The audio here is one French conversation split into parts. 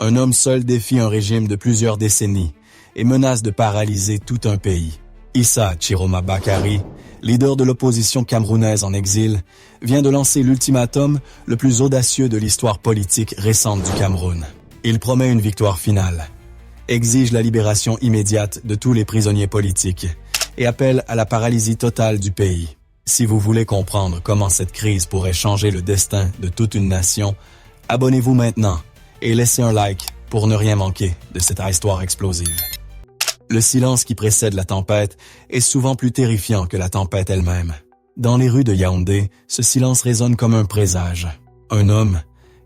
Un homme seul défie un régime de plusieurs décennies et menace de paralyser tout un pays. Issa Chiroma Bakary, leader de l'opposition camerounaise en exil, vient de lancer l'ultimatum le plus audacieux de l'histoire politique récente du Cameroun. Il promet une victoire finale, exige la libération immédiate de tous les prisonniers politiques et appelle à la paralysie totale du pays. Si vous voulez comprendre comment cette crise pourrait changer le destin de toute une nation, abonnez-vous maintenant et laissez un like pour ne rien manquer de cette histoire explosive. Le silence qui précède la tempête est souvent plus terrifiant que la tempête elle-même. Dans les rues de Yaoundé, ce silence résonne comme un présage. Un homme,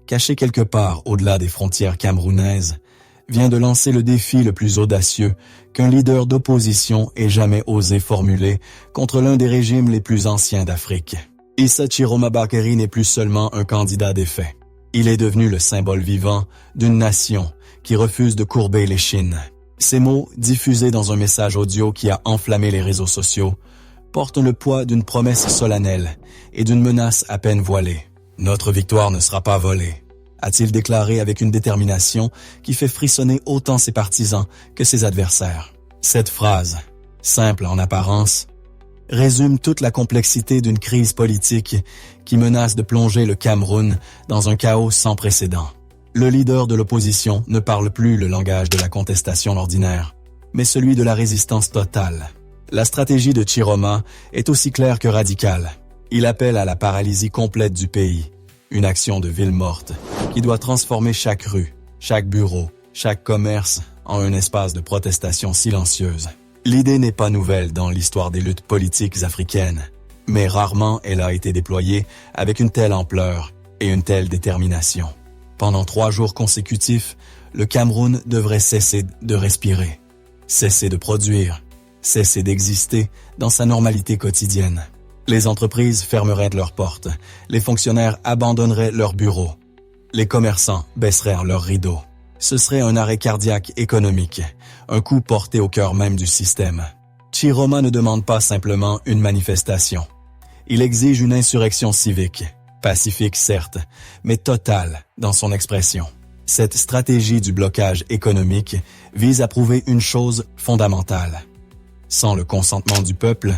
caché quelque part au-delà des frontières camerounaises, vient de lancer le défi le plus audacieux qu'un leader d'opposition ait jamais osé formuler contre l'un des régimes les plus anciens d'Afrique. Issa Chiroma Bakary n'est plus seulement un candidat défait. Il est devenu le symbole vivant d'une nation qui refuse de courber les chines. Ces mots, diffusés dans un message audio qui a enflammé les réseaux sociaux, portent le poids d'une promesse solennelle et d'une menace à peine voilée. « Notre victoire ne sera pas volée », a-t-il déclaré avec une détermination qui fait frissonner autant ses partisans que ses adversaires. Cette phrase, simple en apparence, résume toute la complexité d'une crise politique qui menace de plonger le Cameroun dans un chaos sans précédent. Le leader de l'opposition ne parle plus le langage de la contestation ordinaire, mais celui de la résistance totale. La stratégie de Chiroma est aussi claire que radicale. Il appelle à la paralysie complète du pays, une action de ville morte qui doit transformer chaque rue, chaque bureau, chaque commerce en un espace de protestation silencieuse. L'idée n'est pas nouvelle dans l'histoire des luttes politiques africaines, mais rarement elle a été déployée avec une telle ampleur et une telle détermination. Pendant 3 jours consécutifs, le Cameroun devrait cesser de respirer, cesser de produire, cesser d'exister dans sa normalité quotidienne. Les entreprises fermeraient leurs portes, les fonctionnaires abandonneraient leurs bureaux, les commerçants baisseraient leurs rideaux. Ce serait un arrêt cardiaque économique, un coup porté au cœur même du système. Chiroma ne demande pas simplement une manifestation. Il exige une insurrection civique. Pacifique certes, mais totale dans son expression. Cette stratégie du blocage économique vise à prouver une chose fondamentale. Sans le consentement du peuple,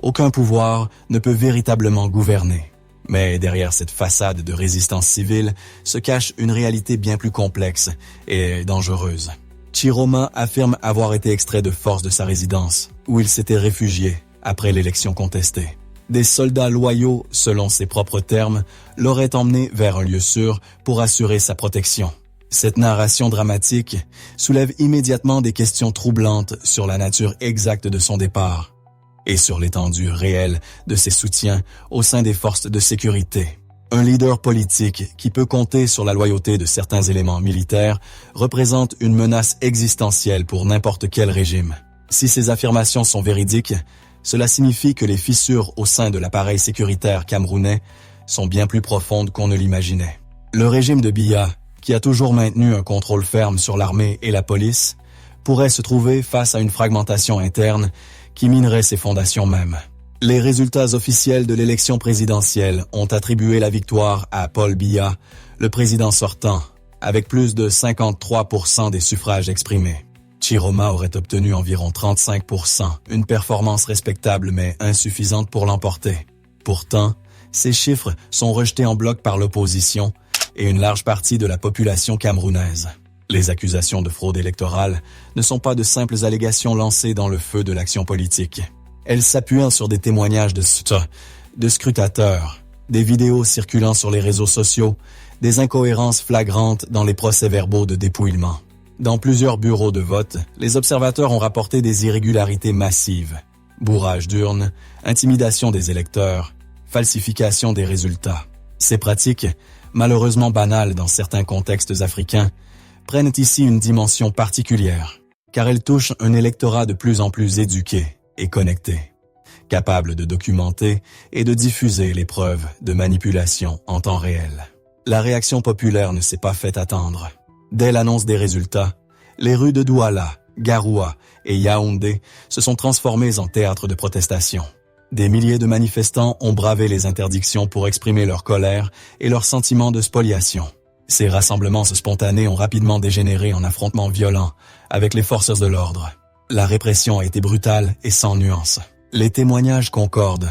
aucun pouvoir ne peut véritablement gouverner. Mais derrière cette façade de résistance civile se cache une réalité bien plus complexe et dangereuse. Chiroma affirme avoir été extrait de force de sa résidence, où il s'était réfugié après l'élection contestée. Des soldats loyaux, selon ses propres termes, l'auraient emmené vers un lieu sûr pour assurer sa protection. Cette narration dramatique soulève immédiatement des questions troublantes sur la nature exacte de son départ et sur l'étendue réelle de ses soutiens au sein des forces de sécurité. Un leader politique qui peut compter sur la loyauté de certains éléments militaires représente une menace existentielle pour n'importe quel régime. Si ces affirmations sont véridiques, cela signifie que les fissures au sein de l'appareil sécuritaire camerounais sont bien plus profondes qu'on ne l'imaginait. Le régime de Biya, qui a toujours maintenu un contrôle ferme sur l'armée et la police, pourrait se trouver face à une fragmentation interne qui minerait ses fondations mêmes. Les résultats officiels de l'élection présidentielle ont attribué la victoire à Paul Biya, le président sortant, avec plus de 53% des suffrages exprimés. Chiroma aurait obtenu environ 35%, une performance respectable mais insuffisante pour l'emporter. Pourtant, ces chiffres sont rejetés en bloc par l'opposition et une large partie de la population camerounaise. Les accusations de fraude électorale ne sont pas de simples allégations lancées dans le feu de l'action politique. Elles s'appuient sur des témoignages de scrutateurs, des vidéos circulant sur les réseaux sociaux, des incohérences flagrantes dans les procès-verbaux de dépouillement. Dans plusieurs bureaux de vote, les observateurs ont rapporté des irrégularités massives. Bourrage d'urnes, intimidation des électeurs, falsification des résultats. Ces pratiques, malheureusement banales dans certains contextes africains, prennent ici une dimension particulière, car elles touchent un électorat de plus en plus éduqué et connecté, capable de documenter et de diffuser les preuves de manipulation en temps réel. La réaction populaire ne s'est pas fait attendre. Dès l'annonce des résultats, les rues de Douala, Garoua et Yaoundé se sont transformées en théâtre de protestation. Des milliers de manifestants ont bravé les interdictions pour exprimer leur colère et leur sentiment de spoliation. Ces rassemblements spontanés ont rapidement dégénéré en affrontements violents avec les forces de l'ordre. La répression a été brutale et sans nuance. Les témoignages concordent.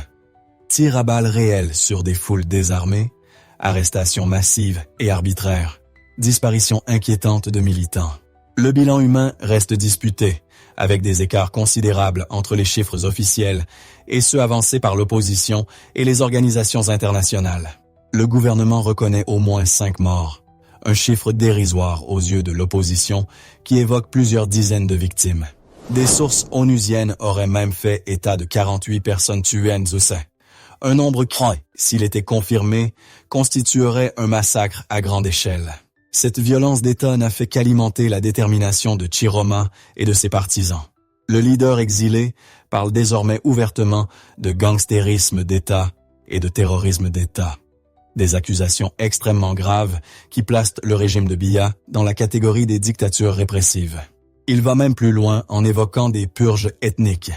Tirs à balles réels sur des foules désarmées, arrestations massives et arbitraires, disparition inquiétante de militants. Le bilan humain reste disputé, avec des écarts considérables entre les chiffres officiels et ceux avancés par l'opposition et les organisations internationales. Le gouvernement reconnaît au moins 5 morts, un chiffre dérisoire aux yeux de l'opposition qui évoque plusieurs dizaines de victimes. Des sources onusiennes auraient même fait état de 48 personnes tuées à Nzoussé. Un nombre qui, s'il était confirmé, constituerait un massacre à grande échelle. Cette violence d'État n'a fait qu'alimenter la détermination de Chiroma et de ses partisans. Le leader exilé parle désormais ouvertement de gangstérisme d'État et de terrorisme d'État. Des accusations extrêmement graves qui placent le régime de Biya dans la catégorie des dictatures répressives. Il va même plus loin en évoquant des purges ethniques.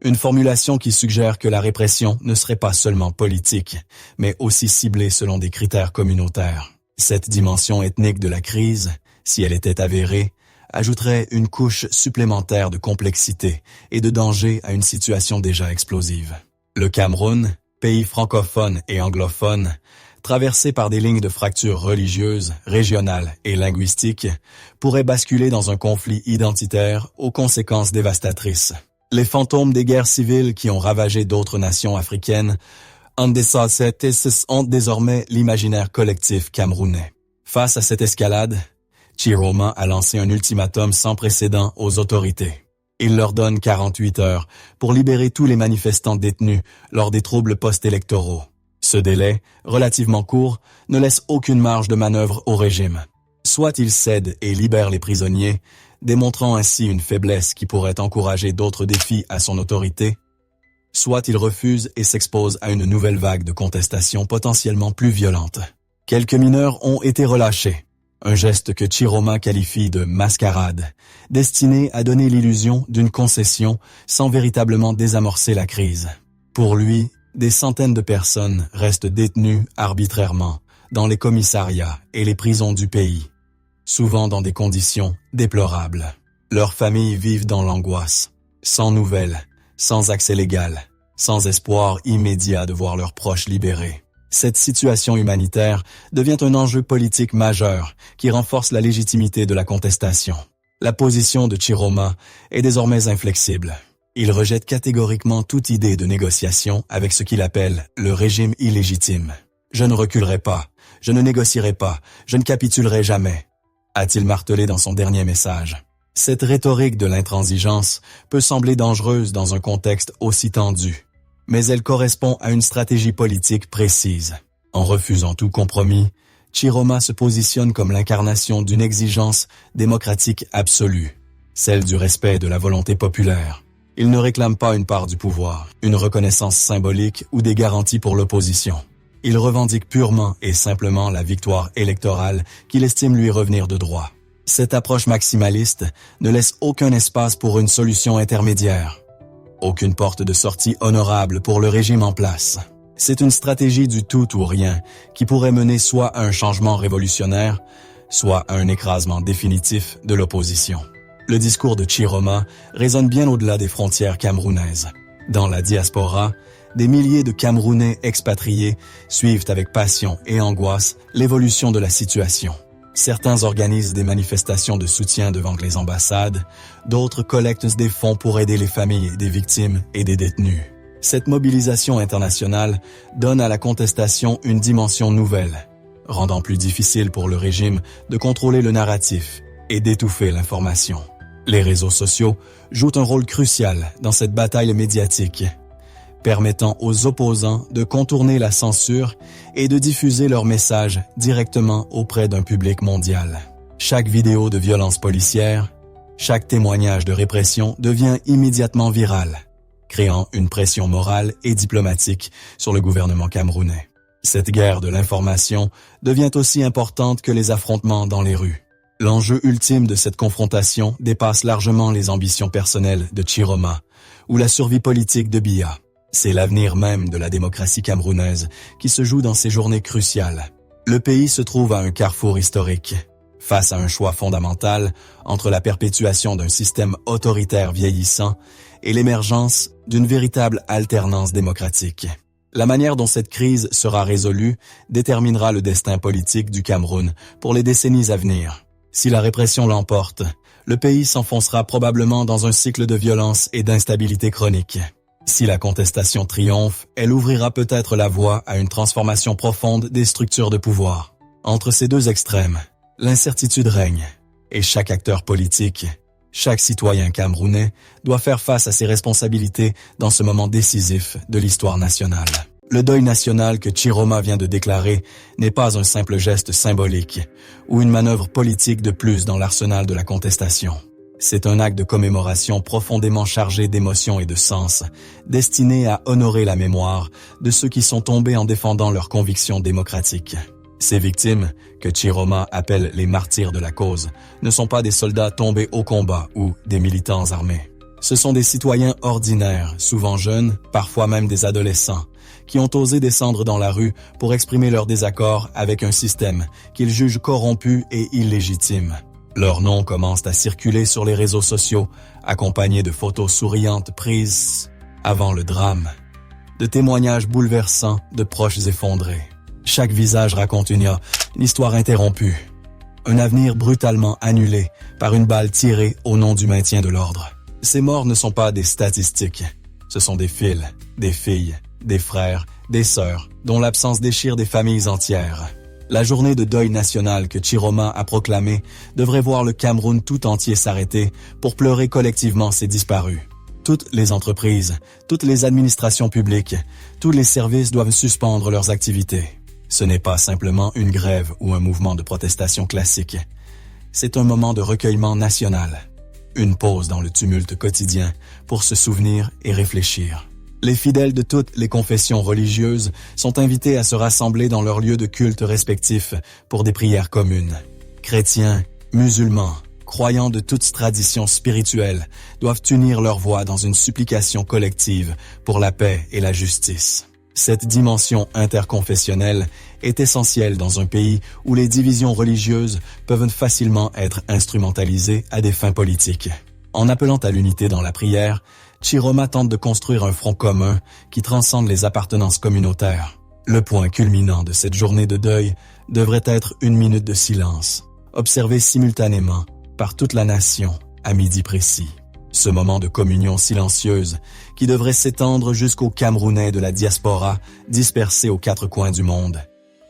Une formulation qui suggère que la répression ne serait pas seulement politique, mais aussi ciblée selon des critères communautaires. Cette dimension ethnique de la crise, si elle était avérée, ajouterait une couche supplémentaire de complexité et de danger à une situation déjà explosive. Le Cameroun, pays francophone et anglophone, traversé par des lignes de fractures religieuses, régionales et linguistiques, pourrait basculer dans un conflit identitaire aux conséquences dévastatrices. Les fantômes des guerres civiles qui ont ravagé d'autres nations africaines ont désormais l'imaginaire collectif camerounais. Face à cette escalade, Chiroma a lancé un ultimatum sans précédent aux autorités. Il leur donne 48 heures pour libérer tous les manifestants détenus lors des troubles post-électoraux. Ce délai, relativement court, ne laisse aucune marge de manœuvre au régime. Soit il cède et libère les prisonniers, démontrant ainsi une faiblesse qui pourrait encourager d'autres défis à son autorité, soit il refuse et s'expose à une nouvelle vague de contestation potentiellement plus violente. Quelques mineurs ont été relâchés, un geste que Chiroma qualifie de mascarade, destiné à donner l'illusion d'une concession sans véritablement désamorcer la crise. Pour lui, des centaines de personnes restent détenues arbitrairement dans les commissariats et les prisons du pays, souvent dans des conditions déplorables. Leurs familles vivent dans l'angoisse, sans nouvelles, sans accès légal, sans espoir immédiat de voir leurs proches libérés. Cette situation humanitaire devient un enjeu politique majeur qui renforce la légitimité de la contestation. La position de Chiroma est désormais inflexible. Il rejette catégoriquement toute idée de négociation avec ce qu'il appelle le régime illégitime. « Je ne reculerai pas, je ne négocierai pas, je ne capitulerai jamais », a-t-il martelé dans son dernier message. Cette rhétorique de l'intransigeance peut sembler dangereuse dans un contexte aussi tendu, mais elle correspond à une stratégie politique précise. En refusant tout compromis, Chiroma se positionne comme l'incarnation d'une exigence démocratique absolue, celle du respect de la volonté populaire. Il ne réclame pas une part du pouvoir, une reconnaissance symbolique ou des garanties pour l'opposition. Il revendique purement et simplement la victoire électorale qu'il estime lui revenir de droit. Cette approche maximaliste ne laisse aucun espace pour une solution intermédiaire. Aucune porte de sortie honorable pour le régime en place. C'est une stratégie du tout ou rien qui pourrait mener soit à un changement révolutionnaire, soit à un écrasement définitif de l'opposition. Le discours de Chiroma résonne bien au-delà des frontières camerounaises. Dans la diaspora, des milliers de Camerounais expatriés suivent avec passion et angoisse l'évolution de la situation. Certains organisent des manifestations de soutien devant les ambassades, d'autres collectent des fonds pour aider les familles des victimes et des détenus. Cette mobilisation internationale donne à la contestation une dimension nouvelle, rendant plus difficile pour le régime de contrôler le narratif et d'étouffer l'information. Les réseaux sociaux jouent un rôle crucial dans cette bataille médiatique, permettant aux opposants de contourner la censure et de diffuser leurs messages directement auprès d'un public mondial. Chaque vidéo de violence policière, chaque témoignage de répression devient immédiatement viral, créant une pression morale et diplomatique sur le gouvernement camerounais. Cette guerre de l'information devient aussi importante que les affrontements dans les rues. L'enjeu ultime de cette confrontation dépasse largement les ambitions personnelles de Chiroma ou la survie politique de Biya. C'est l'avenir même de la démocratie camerounaise qui se joue dans ces journées cruciales. Le pays se trouve à un carrefour historique, face à un choix fondamental entre la perpétuation d'un système autoritaire vieillissant et l'émergence d'une véritable alternance démocratique. La manière dont cette crise sera résolue déterminera le destin politique du Cameroun pour les décennies à venir. Si la répression l'emporte, le pays s'enfoncera probablement dans un cycle de violence et d'instabilité chronique. Si la contestation triomphe, elle ouvrira peut-être la voie à une transformation profonde des structures de pouvoir. Entre ces deux extrêmes, l'incertitude règne, et chaque acteur politique, chaque citoyen camerounais doit faire face à ses responsabilités dans ce moment décisif de l'histoire nationale. Le deuil national que Chiroma vient de déclarer n'est pas un simple geste symbolique ou une manœuvre politique de plus dans l'arsenal de la contestation. C'est un acte de commémoration profondément chargé d'émotions et de sens, destiné à honorer la mémoire de ceux qui sont tombés en défendant leurs convictions démocratiques. Ces victimes, que Chiroma appelle les martyrs de la cause, ne sont pas des soldats tombés au combat ou des militants armés. Ce sont des citoyens ordinaires, souvent jeunes, parfois même des adolescents, qui ont osé descendre dans la rue pour exprimer leur désaccord avec un système qu'ils jugent corrompu et illégitime. Leurs noms commencent à circuler sur les réseaux sociaux, accompagnés de photos souriantes prises avant le drame, de témoignages bouleversants de proches effondrés. Chaque visage raconte une histoire interrompue, un avenir brutalement annulé par une balle tirée au nom du maintien de l'ordre. Ces morts ne sont pas des statistiques, ce sont des fils, des filles, des frères, des sœurs, dont l'absence déchire des familles entières. La journée de deuil national que Chiroma a proclamée devrait voir le Cameroun tout entier s'arrêter pour pleurer collectivement ces disparus. Toutes les entreprises, toutes les administrations publiques, tous les services doivent suspendre leurs activités. Ce n'est pas simplement une grève ou un mouvement de protestation classique. C'est un moment de recueillement national. Une pause dans le tumulte quotidien pour se souvenir et réfléchir. Les fidèles de toutes les confessions religieuses sont invités à se rassembler dans leurs lieux de culte respectifs pour des prières communes. Chrétiens, musulmans, croyants de toutes traditions spirituelles doivent unir leurs voix dans une supplication collective pour la paix et la justice. Cette dimension interconfessionnelle est essentielle dans un pays où les divisions religieuses peuvent facilement être instrumentalisées à des fins politiques. En appelant à l'unité dans la prière, Chiroma tente de construire un front commun qui transcende les appartenances communautaires. Le point culminant de cette journée de deuil devrait être une minute de silence, observée simultanément par toute la nation à midi précis. Ce moment de communion silencieuse, qui devrait s'étendre jusqu'aux Camerounais de la diaspora dispersés aux quatre coins du monde,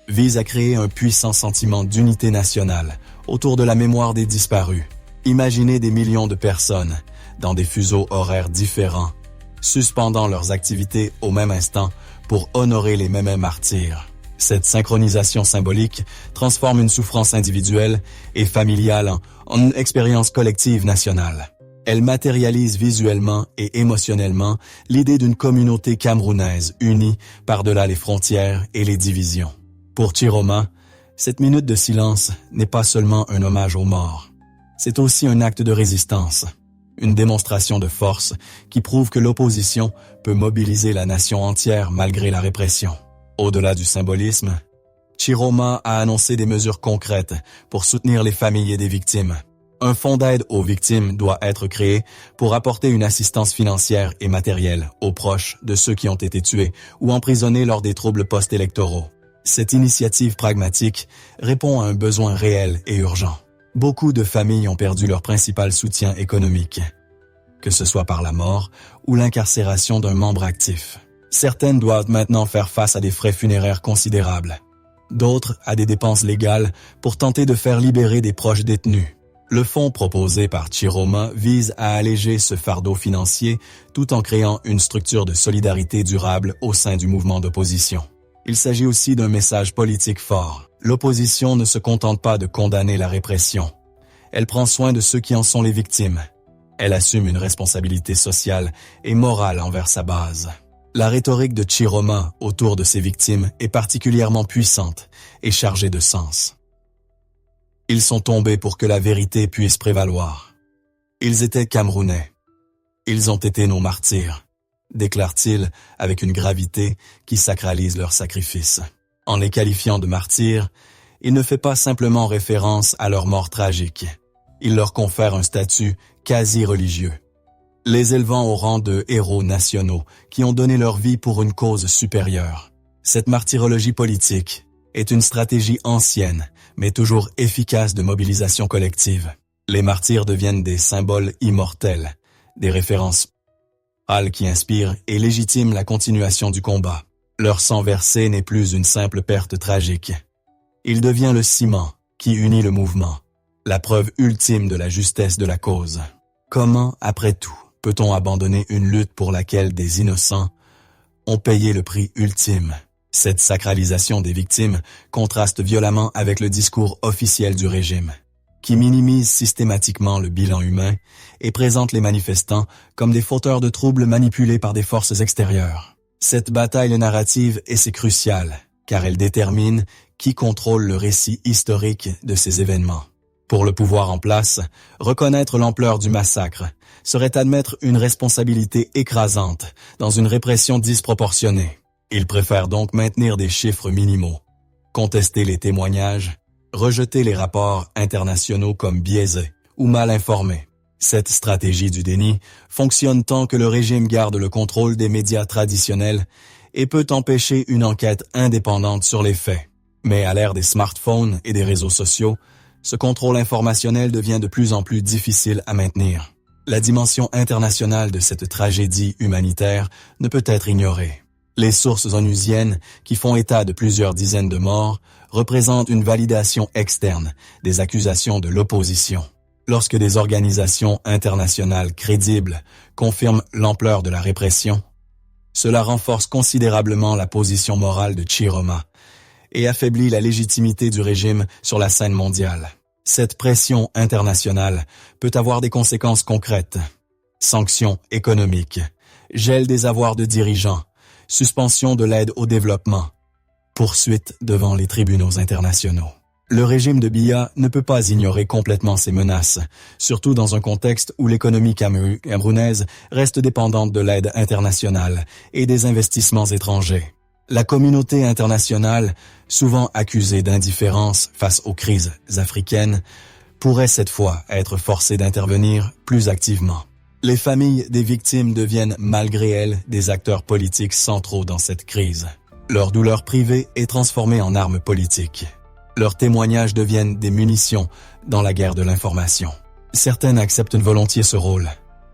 vise à créer un puissant sentiment d'unité nationale autour de la mémoire des disparus. Imaginez des millions de personnes, dans des fuseaux horaires différents, suspendant leurs activités au même instant pour honorer les mêmes martyrs. Cette synchronisation symbolique transforme une souffrance individuelle et familiale en une expérience collective nationale. Elle matérialise visuellement et émotionnellement l'idée d'une communauté camerounaise unie par-delà les frontières et les divisions. Pour Chiroma, cette minute de silence n'est pas seulement un hommage aux morts. C'est aussi un acte de résistance, une démonstration de force qui prouve que l'opposition peut mobiliser la nation entière malgré la répression. Au-delà du symbolisme, Chiroma a annoncé des mesures concrètes pour soutenir les familles des victimes. Un fonds d'aide aux victimes doit être créé pour apporter une assistance financière et matérielle aux proches de ceux qui ont été tués ou emprisonnés lors des troubles post-électoraux. Cette initiative pragmatique répond à un besoin réel et urgent. Beaucoup de familles ont perdu leur principal soutien économique, que ce soit par la mort ou l'incarcération d'un membre actif. Certaines doivent maintenant faire face à des frais funéraires considérables. D'autres à des dépenses légales pour tenter de faire libérer des proches détenus. Le fonds proposé par Chiroma vise à alléger ce fardeau financier tout en créant une structure de solidarité durable au sein du mouvement d'opposition. Il s'agit aussi d'un message politique fort. L'opposition ne se contente pas de condamner la répression. Elle prend soin de ceux qui en sont les victimes. Elle assume une responsabilité sociale et morale envers sa base. La rhétorique de Chiroma autour de ses victimes est particulièrement puissante et chargée de sens. Ils sont tombés pour que la vérité puisse prévaloir. Ils étaient Camerounais. Ils ont été nos martyrs, déclare-t-il avec une gravité qui sacralise leur sacrifice. En les qualifiant de martyrs, il ne fait pas simplement référence à leur mort tragique. Il leur confère un statut quasi religieux, les élevant au rang de héros nationaux qui ont donné leur vie pour une cause supérieure. Cette martyrologie politique est une stratégie ancienne, mais toujours efficace de mobilisation collective. Les martyrs deviennent des symboles immortels, des références qui inspirent et légitiment la continuation du combat. Leur sang versé n'est plus une simple perte tragique. Il devient le ciment qui unit le mouvement, la preuve ultime de la justesse de la cause. Comment, après tout, peut-on abandonner une lutte pour laquelle des innocents ont payé le prix ultime? Cette sacralisation des victimes contraste violemment avec le discours officiel du régime, qui minimise systématiquement le bilan humain et présente les manifestants comme des fauteurs de troubles manipulés par des forces extérieures. Cette bataille narrative est cruciale, car elle détermine qui contrôle le récit historique de ces événements. Pour le pouvoir en place, reconnaître l'ampleur du massacre serait admettre une responsabilité écrasante dans une répression disproportionnée. Il préfère donc maintenir des chiffres minimaux, contester les témoignages, rejeter les rapports internationaux comme biaisés ou mal informés. Cette stratégie du déni fonctionne tant que le régime garde le contrôle des médias traditionnels et peut empêcher une enquête indépendante sur les faits. Mais à l'ère des smartphones et des réseaux sociaux, ce contrôle informationnel devient de plus en plus difficile à maintenir. La dimension internationale de cette tragédie humanitaire ne peut être ignorée. Les sources onusiennes, qui font état de plusieurs dizaines de morts, représentent une validation externe des accusations de l'opposition. Lorsque des organisations internationales crédibles confirment l'ampleur de la répression, cela renforce considérablement la position morale de Chiroma et affaiblit la légitimité du régime sur la scène mondiale. Cette pression internationale peut avoir des conséquences concrètes. Sanctions économiques, gel des avoirs de dirigeants, suspension de l'aide au développement, poursuite devant les tribunaux internationaux. Le régime de Biya ne peut pas ignorer complètement ces menaces, surtout dans un contexte où l'économie camerounaise reste dépendante de l'aide internationale et des investissements étrangers. La communauté internationale, souvent accusée d'indifférence face aux crises africaines, pourrait cette fois être forcée d'intervenir plus activement. Les familles des victimes deviennent malgré elles des acteurs politiques centraux dans cette crise. Leur douleur privée est transformée en arme politique. Leurs témoignages deviennent des munitions dans la guerre de l'information. Certaines acceptent volontiers ce rôle,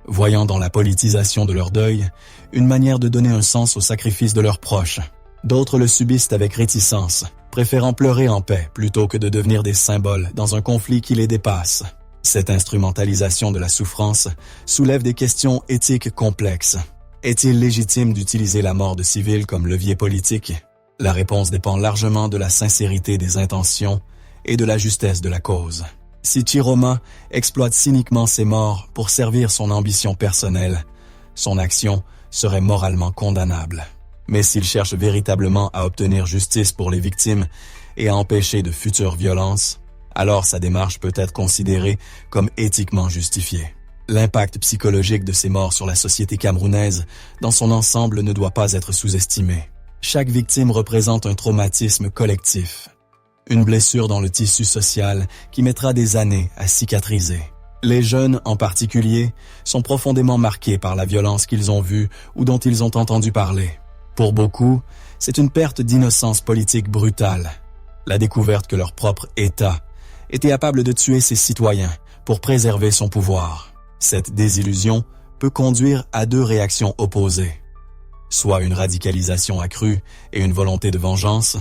voyant dans la politisation de leur deuil une manière de donner un sens au sacrifice de leurs proches. D'autres le subissent avec réticence, préférant pleurer en paix plutôt que de devenir des symboles dans un conflit qui les dépasse. Cette instrumentalisation de la souffrance soulève des questions éthiques complexes. Est-il légitime d'utiliser la mort de civils comme levier politique? La réponse dépend largement de la sincérité des intentions et de la justesse de la cause. Si Chiroma exploite cyniquement ses morts pour servir son ambition personnelle, son action serait moralement condamnable. Mais s'il cherche véritablement à obtenir justice pour les victimes et à empêcher de futures violences, alors sa démarche peut être considérée comme éthiquement justifiée. L'impact psychologique de ces morts sur la société camerounaise dans son ensemble ne doit pas être sous-estimé. Chaque victime représente un traumatisme collectif, une blessure dans le tissu social qui mettra des années à cicatriser. Les jeunes, en particulier, sont profondément marqués par la violence qu'ils ont vue ou dont ils ont entendu parler. Pour beaucoup, c'est une perte d'innocence politique brutale. La découverte que leur propre État était capable de tuer ses citoyens pour préserver son pouvoir. Cette désillusion peut conduire à deux réactions opposées. Soit une radicalisation accrue et une volonté de vengeance,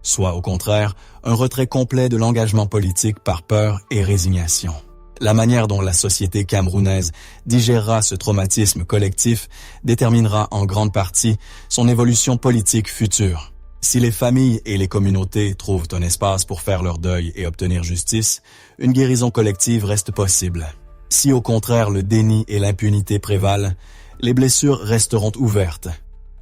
soit au contraire un retrait complet de l'engagement politique par peur et résignation. La manière dont la société camerounaise digérera ce traumatisme collectif déterminera en grande partie son évolution politique future. Si les familles et les communautés trouvent un espace pour faire leur deuil et obtenir justice, une guérison collective reste possible. Si au contraire le déni et l'impunité prévalent, les blessures resteront ouvertes,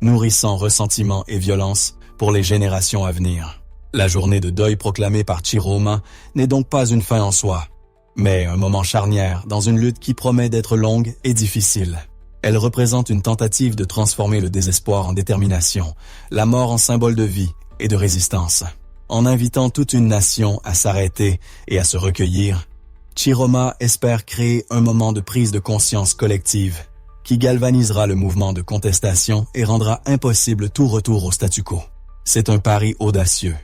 nourrissant ressentiment et violence pour les générations à venir. La journée de deuil proclamée par Chiroma n'est donc pas une fin en soi, mais un moment charnière dans une lutte qui promet d'être longue et difficile. Elle représente une tentative de transformer le désespoir en détermination, la mort en symbole de vie et de résistance. En invitant toute une nation à s'arrêter et à se recueillir, Chiroma espère créer un moment de prise de conscience collective qui galvanisera le mouvement de contestation et rendra impossible tout retour au statu quo. C'est un pari audacieux,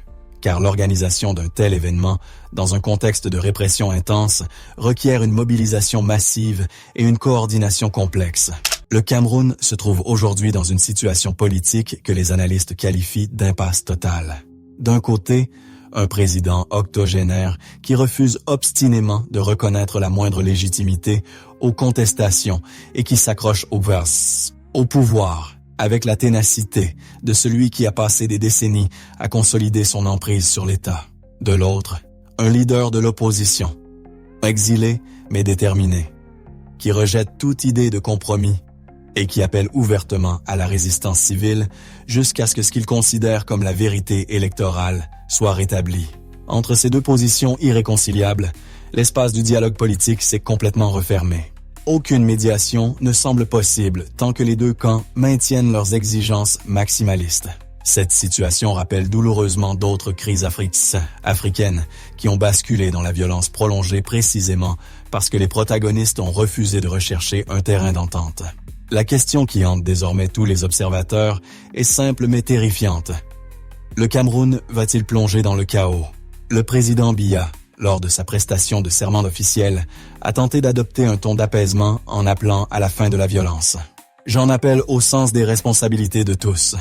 car l'organisation d'un tel événement, dans un contexte de répression intense, requiert une mobilisation massive et une coordination complexe. Le Cameroun se trouve aujourd'hui dans une situation politique que les analystes qualifient d'impasse totale. D'un côté, un président octogénaire qui refuse obstinément de reconnaître la moindre légitimité aux contestations et qui s'accroche au pouvoir avec la ténacité de celui qui a passé des décennies à consolider son emprise sur l'État. De l'autre, un leader de l'opposition, exilé mais déterminé, qui rejette toute idée de compromis et qui appelle ouvertement à la résistance civile jusqu'à ce que ce qu'il considère comme la vérité électorale soit rétabli. Entre ces deux positions irréconciliables, l'espace du dialogue politique s'est complètement refermé. Aucune médiation ne semble possible tant que les deux camps maintiennent leurs exigences maximalistes. Cette situation rappelle douloureusement d'autres crises africaines qui ont basculé dans la violence prolongée précisément parce que les protagonistes ont refusé de rechercher un terrain d'entente. La question qui hante désormais tous les observateurs est simple mais terrifiante. Le Cameroun va-t-il plonger dans le chaos? Le président Biya, lors de sa prestation de serment officiel, a tenté d'adopter un ton d'apaisement en appelant à la fin de la violence. J'en appelle au sens des responsabilités de tous.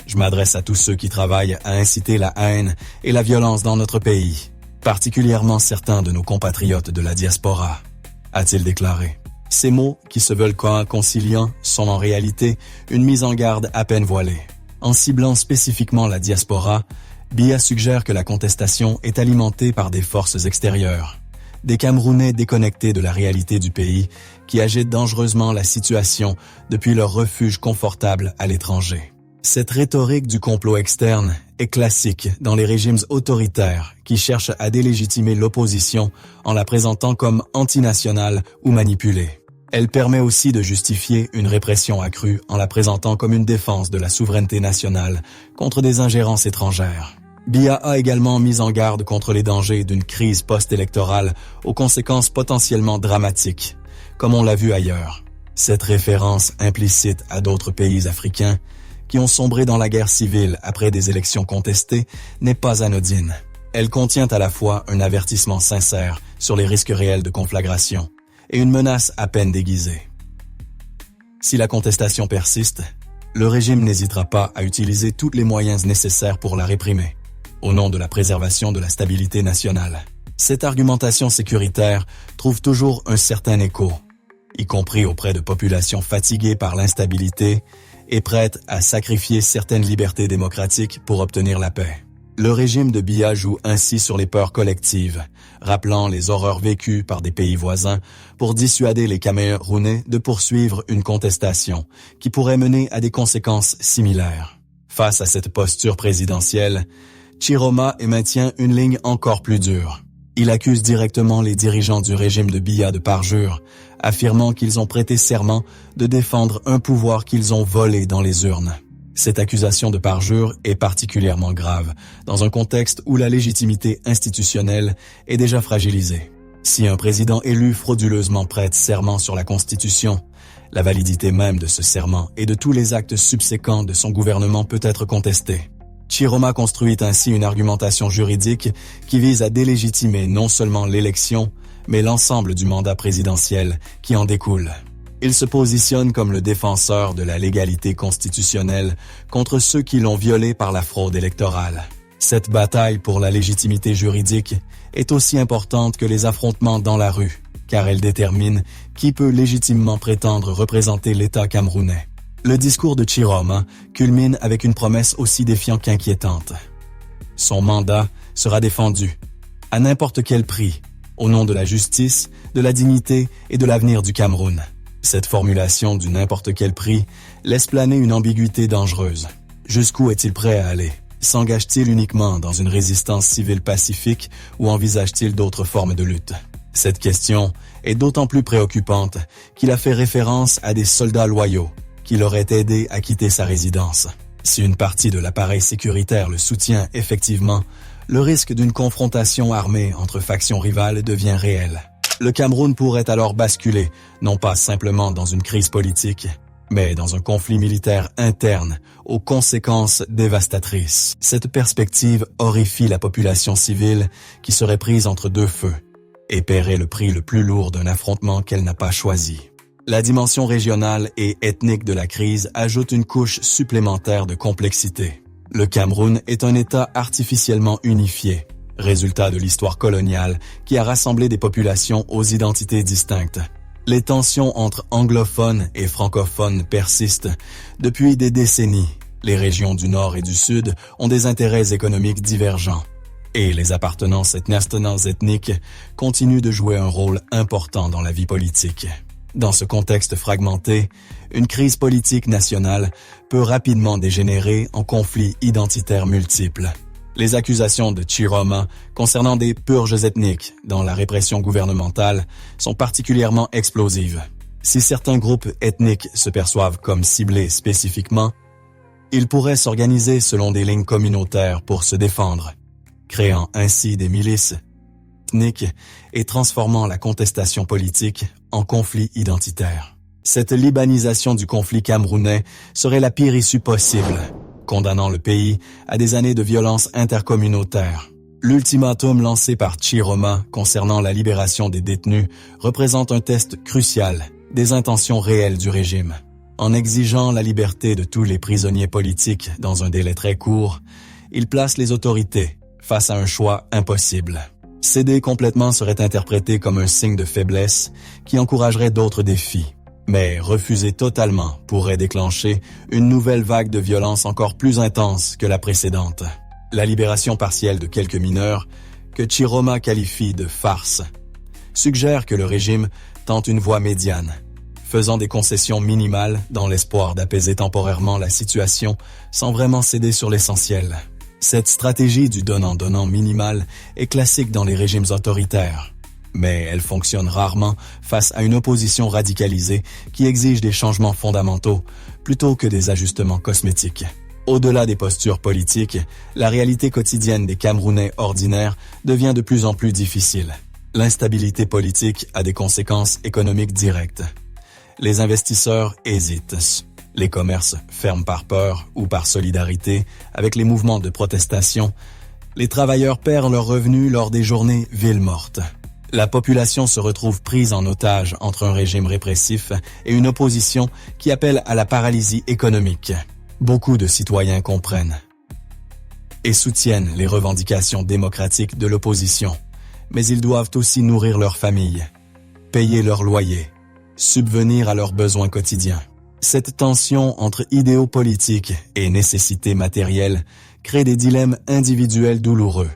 Je m'adresse à tous ceux qui travaillent à inciter la haine et la violence dans notre pays, particulièrement certains de nos compatriotes de la diaspora, a-t-il déclaré. Ces mots, qui se veulent conciliants, sont en réalité une mise en garde à peine voilée. En ciblant spécifiquement la diaspora, Biya suggère que la contestation est alimentée par des forces extérieures, des Camerounais déconnectés de la réalité du pays qui agitent dangereusement la situation depuis leur refuge confortable à l'étranger. Cette rhétorique du complot externe est classique dans les régimes autoritaires qui cherchent à délégitimer l'opposition en la présentant comme antinationale ou manipulée. Elle permet aussi de justifier une répression accrue en la présentant comme une défense de la souveraineté nationale contre des ingérences étrangères. Biya a également mis en garde contre les dangers d'une crise post-électorale aux conséquences potentiellement dramatiques, comme on l'a vu ailleurs. Cette référence implicite à d'autres pays africains qui ont sombré dans la guerre civile après des élections contestées n'est pas anodine. Elle contient à la fois un avertissement sincère sur les risques réels de conflagration et une menace à peine déguisée. Si la contestation persiste, le régime n'hésitera pas à utiliser tous les moyens nécessaires pour la réprimer, au nom de la préservation de la stabilité nationale. Cette argumentation sécuritaire trouve toujours un certain écho, y compris auprès de populations fatiguées par l'instabilité et prêtes à sacrifier certaines libertés démocratiques pour obtenir la paix. Le régime de Biya joue ainsi sur les peurs collectives, rappelant les horreurs vécues par des pays voisins pour dissuader les Camerounais de poursuivre une contestation qui pourrait mener à des conséquences similaires. Face à cette posture présidentielle, Chiroma maintient une ligne encore plus dure. Il accuse directement les dirigeants du régime de Biya de parjure, affirmant qu'ils ont prêté serment de défendre un pouvoir qu'ils ont volé dans les urnes. Cette accusation de parjure est particulièrement grave, dans un contexte où la légitimité institutionnelle est déjà fragilisée. Si un président élu frauduleusement prête serment sur la Constitution, la validité même de ce serment et de tous les actes subséquents de son gouvernement peut être contestée. Chiroma construit ainsi une argumentation juridique qui vise à délégitimer non seulement l'élection, mais l'ensemble du mandat présidentiel qui en découle. Il se positionne comme le défenseur de la légalité constitutionnelle contre ceux qui l'ont violée par la fraude électorale. Cette bataille pour la légitimité juridique est aussi importante que les affrontements dans la rue, car elle détermine qui peut légitimement prétendre représenter l'État camerounais. Le discours de Chiroma culmine avec une promesse aussi défiante qu'inquiétante. Son mandat sera défendu, à n'importe quel prix, au nom de la justice, de la dignité et de l'avenir du Cameroun. Cette formulation du n'importe quel prix laisse planer une ambiguïté dangereuse. Jusqu'où est-il prêt à aller? S'engage-t-il uniquement dans une résistance civile pacifique ou envisage-t-il d'autres formes de lutte? Cette question est d'autant plus préoccupante qu'il a fait référence à des soldats loyaux qui l'auraient aidé à quitter sa résidence. Si une partie de l'appareil sécuritaire le soutient effectivement, le risque d'une confrontation armée entre factions rivales devient réel. Le Cameroun pourrait alors basculer, non pas simplement dans une crise politique, mais dans un conflit militaire interne aux conséquences dévastatrices. Cette perspective horrifie la population civile qui serait prise entre deux feux et paierait le prix le plus lourd d'un affrontement qu'elle n'a pas choisi. La dimension régionale et ethnique de la crise ajoute une couche supplémentaire de complexité. Le Cameroun est un État artificiellement unifié, résultat de l'histoire coloniale qui a rassemblé des populations aux identités distinctes. Les tensions entre anglophones et francophones persistent depuis des décennies. Les régions du Nord et du Sud ont des intérêts économiques divergents. Et les appartenances ethniques continuent de jouer un rôle important dans la vie politique. Dans ce contexte fragmenté, une crise politique nationale peut rapidement dégénérer en conflits identitaires multiples. Les accusations de Chiroma concernant des purges ethniques dans la répression gouvernementale sont particulièrement explosives. Si certains groupes ethniques se perçoivent comme ciblés spécifiquement, ils pourraient s'organiser selon des lignes communautaires pour se défendre, créant ainsi des milices ethniques et transformant la contestation politique en conflit identitaire. Cette libanisation du conflit camerounais serait la pire issue possible, condamnant le pays à des années de violence intercommunautaire. L'ultimatum lancé par Chiroma concernant la libération des détenus représente un test crucial des intentions réelles du régime. En exigeant la liberté de tous les prisonniers politiques dans un délai très court, il place les autorités face à un choix impossible. Céder complètement serait interprété comme un signe de faiblesse qui encouragerait d'autres défis. Mais refuser totalement pourrait déclencher une nouvelle vague de violence encore plus intense que la précédente. La libération partielle de quelques mineurs, que Chiroma qualifie de farce, suggère que le régime tente une voie médiane, faisant des concessions minimales dans l'espoir d'apaiser temporairement la situation sans vraiment céder sur l'essentiel. Cette stratégie du donnant-donnant minimal est classique dans les régimes autoritaires, mais elle fonctionne rarement face à une opposition radicalisée qui exige des changements fondamentaux plutôt que des ajustements cosmétiques. Au-delà des postures politiques, la réalité quotidienne des Camerounais ordinaires devient de plus en plus difficile. L'instabilité politique a des conséquences économiques directes. Les investisseurs hésitent. Les commerces ferment par peur ou par solidarité avec les mouvements de protestation. Les travailleurs perdent leurs revenus lors des journées ville morte. La population se retrouve prise en otage entre un régime répressif et une opposition qui appelle à la paralysie économique. Beaucoup de citoyens comprennent et soutiennent les revendications démocratiques de l'opposition, mais ils doivent aussi nourrir leurs familles, payer leur loyer, subvenir à leurs besoins quotidiens. Cette tension entre idéaux politiques et nécessités matérielles crée des dilemmes individuels douloureux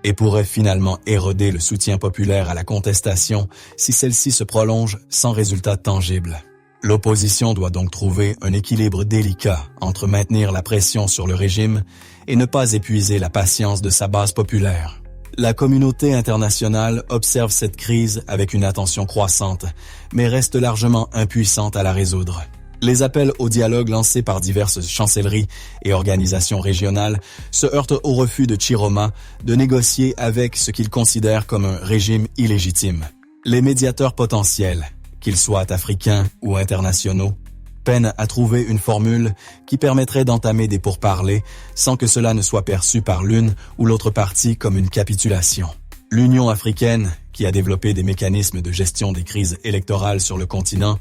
et pourrait finalement éroder le soutien populaire à la contestation si celle-ci se prolonge sans résultat tangible. L'opposition doit donc trouver un équilibre délicat entre maintenir la pression sur le régime et ne pas épuiser la patience de sa base populaire. La communauté internationale observe cette crise avec une attention croissante, mais reste largement impuissante à la résoudre. Les appels au dialogue lancés par diverses chancelleries et organisations régionales se heurtent au refus de Chiroma de négocier avec ce qu'il considère comme un régime illégitime. Les médiateurs potentiels, qu'ils soient africains ou internationaux, peinent à trouver une formule qui permettrait d'entamer des pourparlers sans que cela ne soit perçu par l'une ou l'autre partie comme une capitulation. L'Union africaine, qui a développé des mécanismes de gestion des crises électorales sur le continent,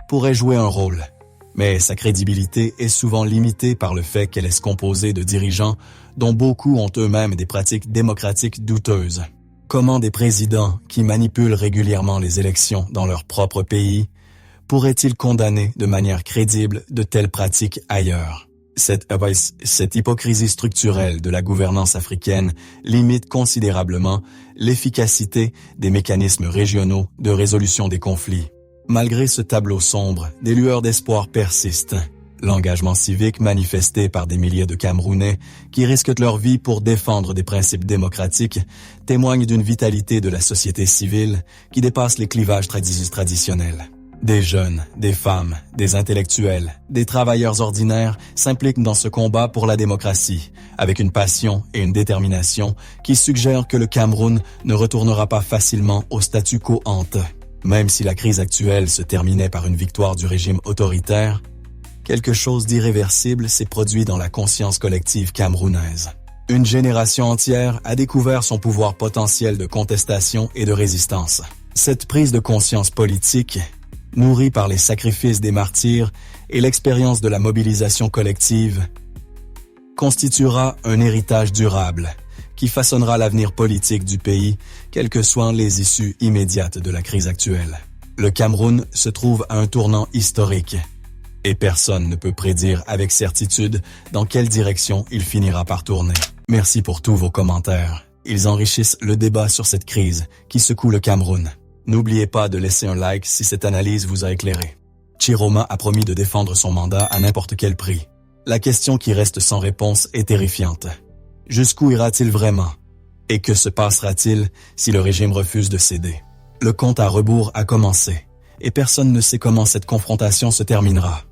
pourrait jouer un rôle. Mais sa crédibilité est souvent limitée par le fait qu'elle est composée de dirigeants dont beaucoup ont eux-mêmes des pratiques démocratiques douteuses. Comment des présidents qui manipulent régulièrement les élections dans leur propre pays pourraient-ils condamner de manière crédible de telles pratiques ailleurs? Cette hypocrisie structurelle de la gouvernance africaine limite considérablement l'efficacité des mécanismes régionaux de résolution des conflits. Malgré ce tableau sombre, des lueurs d'espoir persistent. L'engagement civique manifesté par des milliers de Camerounais qui risquent leur vie pour défendre des principes démocratiques témoigne d'une vitalité de la société civile qui dépasse les clivages traditionnels. Des jeunes, des femmes, des intellectuels, des travailleurs ordinaires s'impliquent dans ce combat pour la démocratie, avec une passion et une détermination qui suggèrent que le Cameroun ne retournera pas facilement au statu quo ante. Même si la crise actuelle se terminait par une victoire du régime autoritaire, quelque chose d'irréversible s'est produit dans la conscience collective camerounaise. Une génération entière a découvert son pouvoir potentiel de contestation et de résistance. Cette prise de conscience politique, nourrie par les sacrifices des martyrs et l'expérience de la mobilisation collective, constituera un héritage durable qui façonnera l'avenir politique du pays, quelles que soient les issues immédiates de la crise actuelle. Le Cameroun se trouve à un tournant historique et personne ne peut prédire avec certitude dans quelle direction il finira par tourner. Merci pour tous vos commentaires. Ils enrichissent le débat sur cette crise qui secoue le Cameroun. N'oubliez pas de laisser un like si cette analyse vous a éclairé. Chiroma a promis de défendre son mandat à n'importe quel prix. La question qui reste sans réponse est terrifiante. Jusqu'où ira-t-il vraiment? Et que se passera-t-il si le régime refuse de céder? Le compte à rebours a commencé, et personne ne sait comment cette confrontation se terminera.